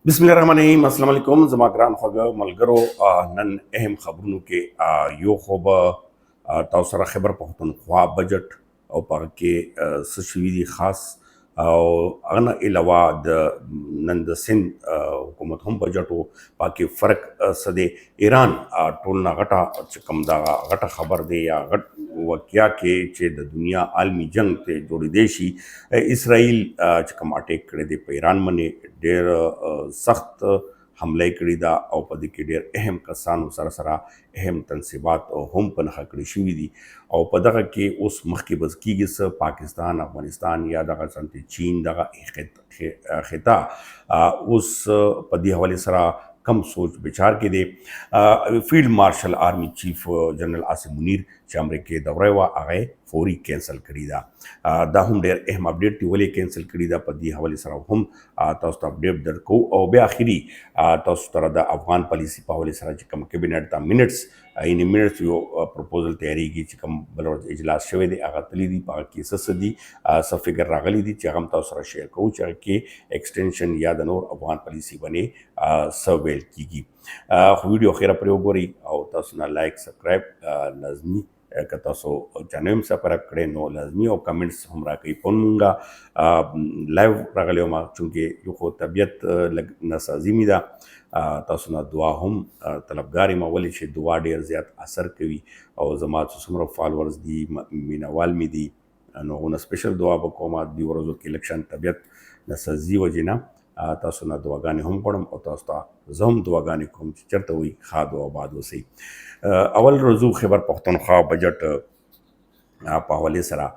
बिस्मिल्लाहिर्रहमानिर्रहीम अस्सलाम वालेकुम ज़मा ग्रान ख़वागा मलगरो नन अहम ख़बरनों के यो ख़ुब ताऊ सरा खैबर पख्तूनख्वा बजट और पाके सशवीदी ख़ास और अन अलावा नन द सिंध हुकूमत हम बजट हो पाके फ़र्क सदे ईरान टोलना गटा कम दा गटा खबर दे या गट वकिया के चे द दुनिया आलमी जंग ते जोड़ी देशी इसराइल कम अटैक करे दे पे ईरान मने ढेर सख्त हमले कड़ी दा और पद के ढेर अहम कसानों सरा सरा अहम तनसीबात और हम पन हकड़ी शुवी दी और पदक के उस मखी बस की गिस पाकिस्तान अफगानिस्तान या दगा संते चीन दगा खिता उस पदी हवाले सरा कम सोच विचार के दे field marshal army chief general Asim Munir चामरे के दौरे व आगे फौरी कैंसल करी दा हम डेर अहम अपडेट ती वले कैंसल करी दा पदी हवाले सरा हम तोस्त अपडेट दर को और बे आखिरी तोस्त तरह दा अफगान पॉलिसी पावले सरा चिकम कैबिनेट दा मिनट्स इन मिनट्स यो प्रपोजल तैयारी की चिकम बलोच इजलास शवे दे आगा तली दी पागा की ससदी सफिगर रागली दी चगम तोस्त सरा शेयर को के एक्सटेंशन या दनोर अफगान पॉलिसी बने सर्वेल की वीडियो खैर प्रयोग गोरी और तोसना लाइक सब्सक्राइब लाजमी कतसो चैनल से परक करे नो लाजमी और कमेंट्स हमरा कई पौनगा लाइव रगले मा चूँकि यो खो तबियत लग नसाजिमी दा तसना दुआ हम तलबगारी मा वली छे दुआ ढेर ज़्यादा असर कवी और जमात सुमरो फॉलोअर्स दी मीना वालमी दी नो उन स्पेशल दुआ बकोमा दी वरजो के इलेक्शन तबियत नसाजी वजिना तसना दुआगानी हम पढ़म और तस्ता जम दुआगानी को चरत हुई खा दुआ बाद वसी अवल रजू खैबर पख्तूनख्वा बजट पावले सरा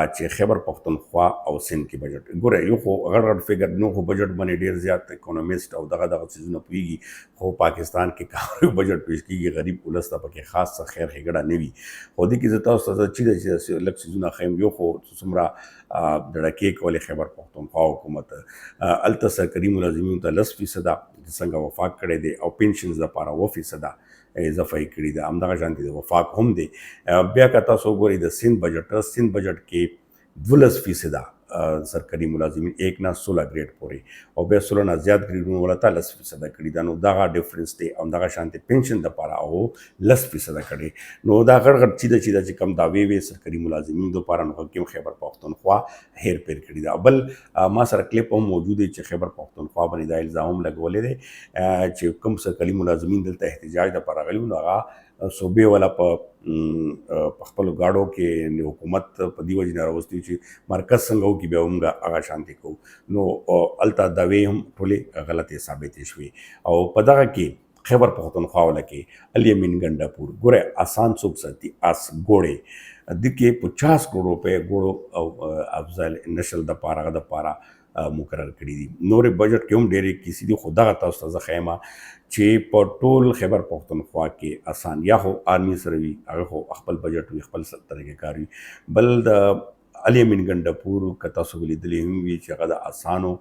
चे खैबर पख्तूनख्वा और सिंध की बजट गुरे यो खो अगर फिगर नो खो बजट बने ढेर ज़्यादा इकोनॉमिस्ट और दगा दगा चीज़ न पुईगी खो पाकिस्तान के कारों बजट पेश की ये गरीब उलस्ता पके खास सा खैर हेगड़ा नेवी खुदी की जता चीज़ लग चीज़ न खैम यो खो सुमरा दड़के वाले खैबर पख्तूनख्वा हुकूमत अलतसर करीम लाजिमी ता 10% संग वफाक करे दे और पेंशन द पारा 1% इजाफा कड़ी दा अमदा शांति वफाक हम दे ब्या कता सो गोरी द सिंध बजट के 12% सरकारी मुलाजिमिन एक ना 16 ग्रेड पोरे और बे 16 ना ज्यादा ग्रेड वाला था 10% कड़ी दा नो दागा डिफरेंस दे अमदा शांति पेंशन द पारा ओ 10% कड़े नो दा गड़ चीदा चीदा ची कम दावे वे सरकारी मुलाजिमिन दो पारा नो के खैबर पख्तूनख्वा हेर पेर कड़ी दा बल मा सर क्लिप हम मौजूद है खैबर पख्तूनख्वा बनी दा इल्जाम लगवले दे चे कम सरकारी मुलाजिमिन दलता एहतजाज द पारा गली नगा सूबे वाला पखपल गाड़ो के हुकूमत पदी वजह नारावस्ती ची मरकज संगो की बेउमगा आगा शांति को नो अलता दवे हम ठोले गलत साबित हुई और पदा के खैबर पख्तूनख्वा वाला के अलियमिन गंडापुर गोरे आसान सुख सती आस गोड़े दिखे 50 करोड़ रुपए गोड़ो अफजल नशल द पारा मुकरर करी दी नोरे बजट के हम डेरे किसी दी खुदा का तस्ता खैमा चे पटोल खैबर पख्तूनख्वा के आसान या हो आर्मी सरवी अगर हो अखबल बजट हुई अखबल तरह के कारी बल द अलियमिन गंडापुर कता सुगली दिली हुई चगदा आसानो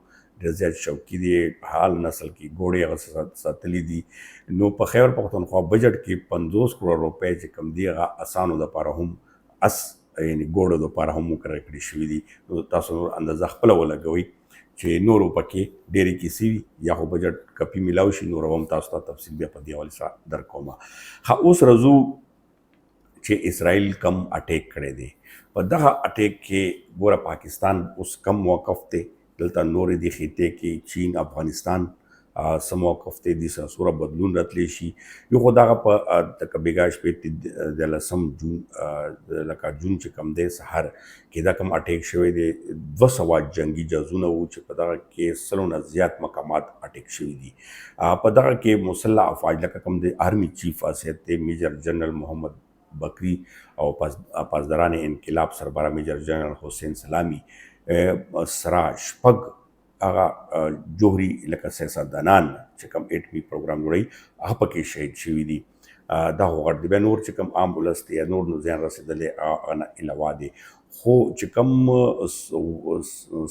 रज़ियत शौकी दिए हाल नस्ल की घोड़े सतली दी नो प खैबर पख्तूनख्वा बजट के 50 करोड़ रुपए चे कम दिएगा आसानो द पारा हम अस यानी घोड़ो द पारा हम मुकरर करी शुवी दी तासो अंदाजा खपला वाला गई चे नोरो पके डेरे की सीवी या हो बजट कपी मिलावशी नोरो हम तास्ता तफसील बिया पदिया वाली सा दर कोमा हा उस रजू चे इसराइल कम अटैक करे दे पर दहा अटैक के गोरा पाकिस्तान उस कम मौकफ ते दलता नोरे दी खीते की चीन अफगानिस्तान समौकफ्ते दिसा सूरा बदलून रतलेशी यो खुदा का तक बेगाश पे दला सम जून लका जून चे कम दे सहर केदा कम अटैक शवे दे 200 जंगी जजूना वो चे पदा के सलोना ज़्यादा मकामात अटैक शवे दी पदा के मुसल्ला अफवाज लका कम दे आर्मी चीफ असते मेजर जनरल मोहम्मद बकरी और पासदारान इनकलाब सरबरा मेजर जनरल हुसैन सलामी सरा शपग आगा जोहरी लका सियासतदानान चिकम एटमी प्रोग्राम जुड़ी आप के शहीद शवी दी दा होगा दिबे नूर चिकम एम्बुलेंस ते नूर नु ज़ैन रसीदले आना इलावा दे हो चिकम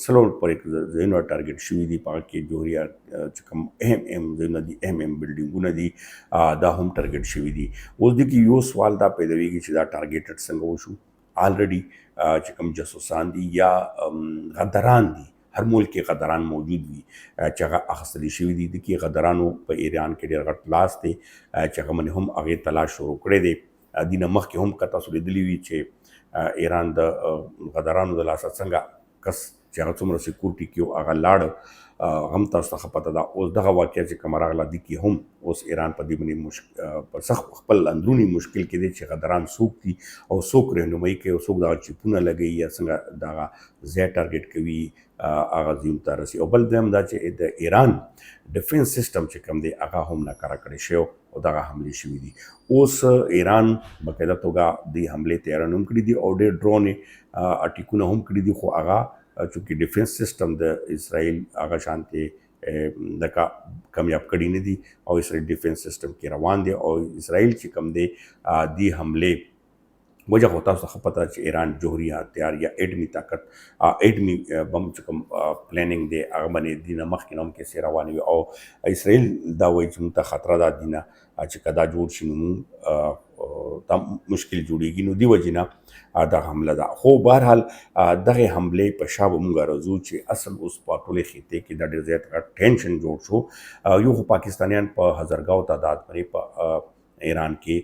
सलोन पर एक ज़ैन टारगेट शवी दी पा के जोहरी चिकम अहम ज़ैन दी अहम बिल्डिंग दी दा हम टारगेट शवी दी उस दी की यो सवाल दा पैदवी की चिदा टारगेटेड संगोशु ऑलरेडी चिकम जसूसान दी या गदरान दी هر ملک کې غدران موجود وي چې هغه اخیستل شوي دي. د کې غدرانو په ایران کې ډېر غټ لاس دی چې هغه باندې هم هغې تلاش شروع کړی دی. دې نه مخکې هم که تاسو لیدلي وي چې ایران د غدرانو د لاسه څنګه کس چې هغه څومره سکیورټي کې و هغه لاړ. هم تاسو ته پته ده اوس دغه واقعه چې کومه راغله دې کې هم اوس ایران په دې باندې په سخت خپل اندروني مشکل کې دی چې غدران څوک دي او څوک رهنمایي کوي او څوک دغه چیپونه لګوي یا څنګه دغه ځای ټارګېټ کوي هغه ځایونو ته رسي. او بل دویم دا چې د ایران ډیفنس سیسټم چې کوم دی هغه هم ناکاره کړی شوی او دغه حملې شوي دي. اوس ایران باقاعده توګه دې حملې تیاری هم کړي دي او ډېر ډرون اټیکونه هم کړي دي، خو هغه چونکې ډیفنس سیسټم د اسرائیل هغه شانتې لکه کامیاب کړي نه دي او اسرائیل ډیفنس سیسټم کې روان دی. او اسرائیل چې کوم دی دې حملې وجه خو تاسو ته پته چې ایران جوهري هتیار یا اټمي طاقت اټمي بم چې کوم پلانینګ دی هغه باندې دې نه مخکې هم کیسې روانې وي او اسرائیل دا وایي چې موږ ته خطره ده دې نه چې که دا جوړ شي نو موږ ته مشکل جوړېږي. نو دې وجې نه دا حمله ده. خو بهرحال دغې حملې په شا به موږ راځو چې اصل اوس په ټولې خطې کې دا ډېر زیات غټ ټینشن جوړ شو. یو خو پاکستانیان په هزارګاو تعداد باندې په ایران کې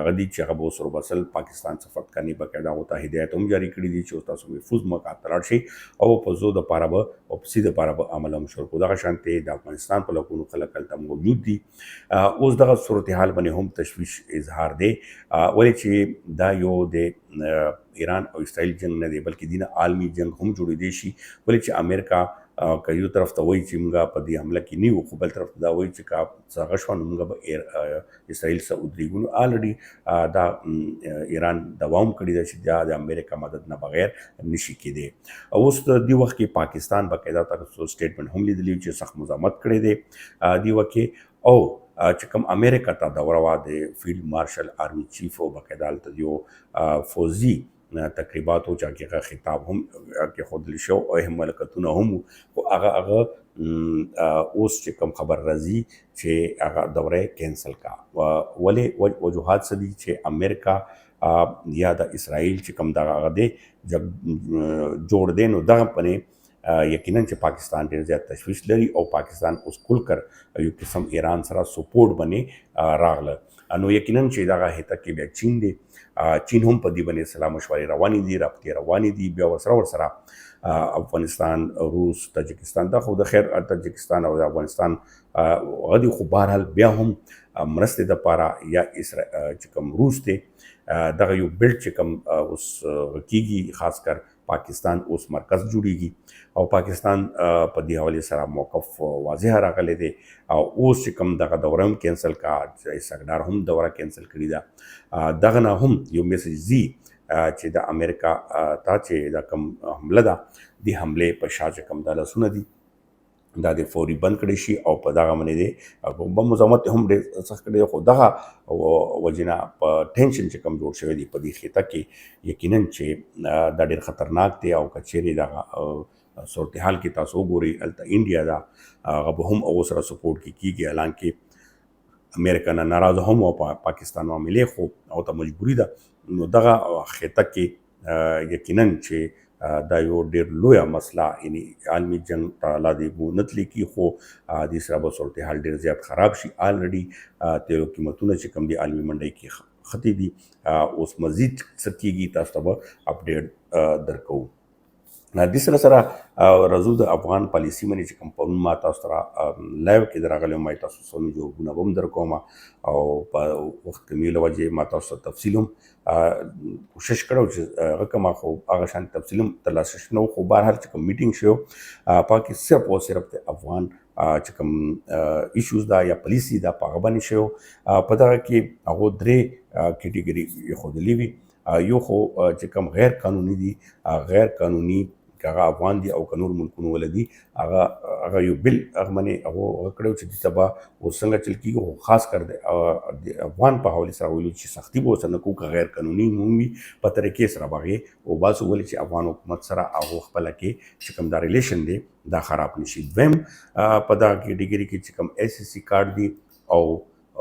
غدي چې هغه به اوس وربسل پاکستان څخه فرد کني باقاعده ورته هدایت هم جاري کړي دي چې اوس تاسو محفوظ مقام ته لاړ شئ او په زو دپاره به او په سي دپاره به عمل هم شروع کړو. دغه شانتې د افغانستان په لکونو خلک هلته موجود دي. اوس دغه صورتحال باندې هم تشویش اظهار دی ولې چې دا یو د ایران او اسرائیل جنگ نه دی بلکې دینه عالمي جنگ هم جوړېدی شي ولې چې امریکا که یو طرف ته وایي چې موږ په دې حمله کې نه یو خو بل طرف ته دا وایي چې که څه هغه شوه نو موږ به اسرائیل سره ودرېږو. نو الریډي دا ایران دوا هم کړې ده چې دا د امریکا مدد نه بغیر نشي کېدی. اوس د دې وخت کې پاکستان باقاعده تاسو سټیټمنټ هم لیدلی چې سخت مزاحمت کړی دی دې وخت کې او چې کوم امریکا ته دوره وه د فیلډ مارشل آرمي چیف او باقاعده هلته یو فوزي تقریبات و چې هغه خطاب هم کېښودل شو او اهم ملکتونه هم خو هغه اوس چې کوم خبر راځي چې هغه دوره کینسل کا. ولې وجوهات څه دي چې امریکا یا د اسرائیل چې کوم دغه دی جوړ دی نو دغه پنې یقینا چې پاکستان ډېر زیات تشویش لري او پاکستان اوس کل کر یو قسم ایران سره سپورټ باندې راغله. نو یقینا چې دغه هته کې بیا چین دی چین هم په دې باندې سلا مشورې روانې دي رابطې روانې دي بیا ورسره افغانستان روس تاجکستان دا خو د خیر تاجکستان او د افغانستان غدي خو بهرحال بیا هم مرستې دپاره یا چې کوم روس دی دغه یو بیلټ چې کوم اوس کېږي خاص کر پاکستان اوس مرکز جوړیږي او پاکستان په دې حوالې سره موقف واضح راغلی دی او اوس چې کوم دغه دوره هم کینسل کا سګدار هم دوره کینسل کړې ده دغه نه هم یو میسج ځي چې د امریکا ته چې دا کوم حمله ده دې حملې په شا چې کوم دا لاسونه دي دا د فوري بند کړی شي او په دغه باندې دی به مزاحمت هم ډېر سخت کړی خو دغه وجې نه په ټینشن چې کوم جوړ شوی دی په دې خطه کې یقینا چې دا ډېر خطرناک دی او که چیرې دغه صورتحال کې تاسو وګورئ هلته انډیا ده هغه به هم هغو سره سپورټ کې کېږي حالانکې امریکا نه ناراضه هم او پاکستان معاملې خو او ته مجبوري ده نو دغه خطه کې یقینا چې دا یو ډېر لویه مسله یعنی عالمي جنګ ته لا دې نه تللی کي خو دې سره به صورتحال ډېر زیات خراب شي. الریډي تیلو قیمتونه چې کوم دي عالمي منډۍ کې ختې دي اوس مزید څه کېږي تاسو ته به اپډیټ درکوو. دې سره سره راځو د افغان پالیسي باندې چې کوم پرون ما تاسو سره لایو کې راغلی وم تاسو څو جوابونه به هم درکوم او په وخت کمي له وجې ما تاسو ته تفصیل هم کوشش کړی چې هغه کومه خو هغه شان تفصیل هم ترلاسه شوی نه خو بهرحال چې کوم میټینګ شو په کې صرف او صرف د افغان چې کوم ایشوز دا یا پالیسي دا په هغه باندې شو. په دغه کې هغو درې کیټګري ایښودلي وي یو خو چې کوم غیر قانوني دي غیر قانوني که هغه افغان دي او که نور ملکونو والا دي هغه یو بل هغه باندې هغه کړی چې دلته به اوس څنګه چل کېږي خو خاص کر د افغان په حوالې سره ویلو چې سختي به ورسره نه کوو که غیر قانوني هم وي په طریقې سره به هغې وباسو ولې چې افغان حکومت سره هغو خپله کې چې کوم دا ریلیشن دی دا خراب نشي. دویم په دغه کېټګري کې چې کوم ایس ایس سی کارډ دي او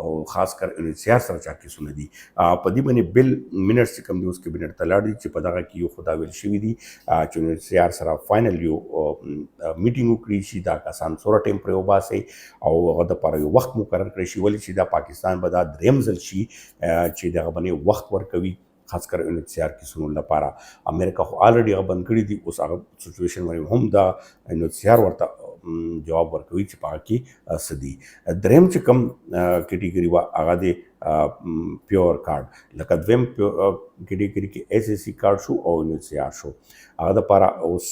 او خاص کر انسیار سره چا کیسونه دي په دې باندې بل منټس چې کوم دی اوس کابینټ ته لاړ دي چې په دغه کې یو خو دا ویل شوي دي چې انسیار سره فاینل یو میټینګ وکړي چې دا کسان څومره ټایم پرې وباسي او هغه دپاره یو وخت مقرر کړی شي ولې چې دا پاکستان به دا دریم ځل شي چې دغه باندې وخت ورکوي خاص کر انسیار کیسونو لپاره امریکا خو الریډي هغه بند کړي دي اوس هغه سچویشن باندې هم دا انسیار ورته جواب ورکوي چې په هغه کې څه دي دریم چې کوم کیټیګري وه هغه د پیور کارډ لکه دویم کیټیګري کې ایس ایس سی کارډ شو او انسیار شو هغه دپاره اوس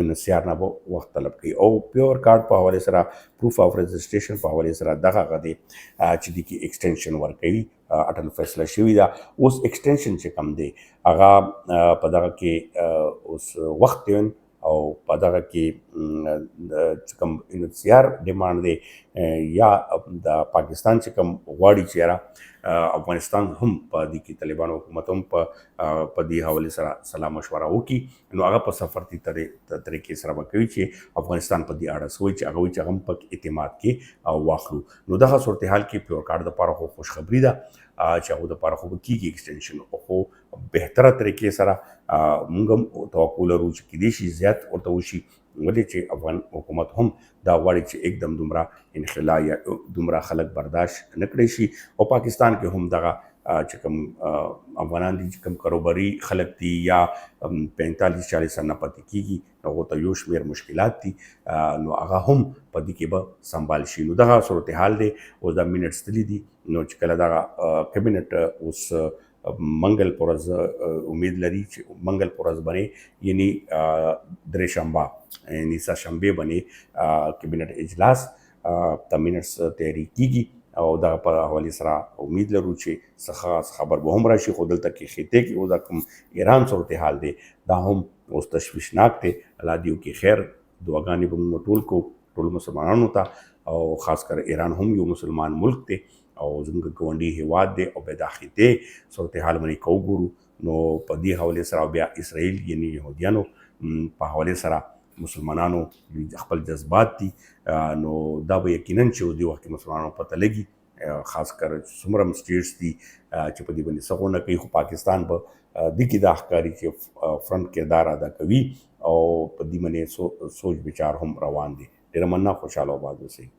انسیار نه به وخت طلب کوي او پیور کارډ په حوالې سره پروف آف رجسټریشن په حوالې سره دغه هغه دی چې دې کې ایکسټینشن ورکوي اټل فیصله شوې ده اوس ایکسټینشن چې کوم دی هغه په دغه کې اوس وخت دی او په دغه کې چې کوم انسیار ډیمانډ دی یا د پاکستان چې کوم غواړي چې یاره افغانستان هم په دې کې طالبانو حکومت هم په دې حوالې سره سلا مشوره وکړي نو هغه په سفارتي طریقې سره به کوي چې افغانستان په دې اړه څه وایي چې هغه وایي چې هغه هم په اعتماد کې واخلو نو دغه صورتحال کې پیور کارډ دپاره خو خوشخبري ده چې هغو دپاره خو به کېږي ایکسټینشن خو بهتره طریقې سره موږ هم توقع لرو چې کیدای شي زیات ورته وشي ولې چې افغان حکومت هم دا غواړي چې एकदम دومره انخلا یا دومره خلک برداشت نه کړی شي او پاکستان کې هم دغه چې کوم افغانان دي چې کوم کاروباري خلک دي یا 45-40 سال نه پاتې کېږي هغو ته یو شمېر مشکلات دي نو هغه هم په دې کې به سنبال شي نو دغه صورتحال دی اوس دا منټس تللي دي نو چې کله دغه کابینټ اوس منګل پر ورځ امید لري چې منګل پر ورځ باندې یعنی درې شنبه یعنی سهشنبې باندې کابینټ اجلاس ته منټس تیاری کیږي او دغه په حوالې سره امید لرو چې څه خاص خبر به هم راشي خو دلته کې خطې کې اوس دا کوم ایران صورتحال دی دا هم اوس تشویشناک دی الله دې وکړي خیر دعاګانې به موږ ټول کو ټول مسلمانانو ته او خاص کر ایران هم یو مسلمان ملک دی او زموږ ګاونډي هیواد دی او بیا د خطې صورتحال باندې که وګورو نو په دې حوالې سره بیا اسرائیل یعنی یهودیانو په حوالې سره مسلمانانو خپل جذبات دي نو دا به یقینا چې اوس دې وخت کې مسلمانانو پته لګي خاص کر څومره سټیټس دي چې په دې باندې څه ونه کوي خو پاکستان به دې کې دا ښکاري چې فرنټ کردار ادا کوي او په دې باندې سوچ بچار هم روان دي ډېره مننه خوشحاله آباد اوسئ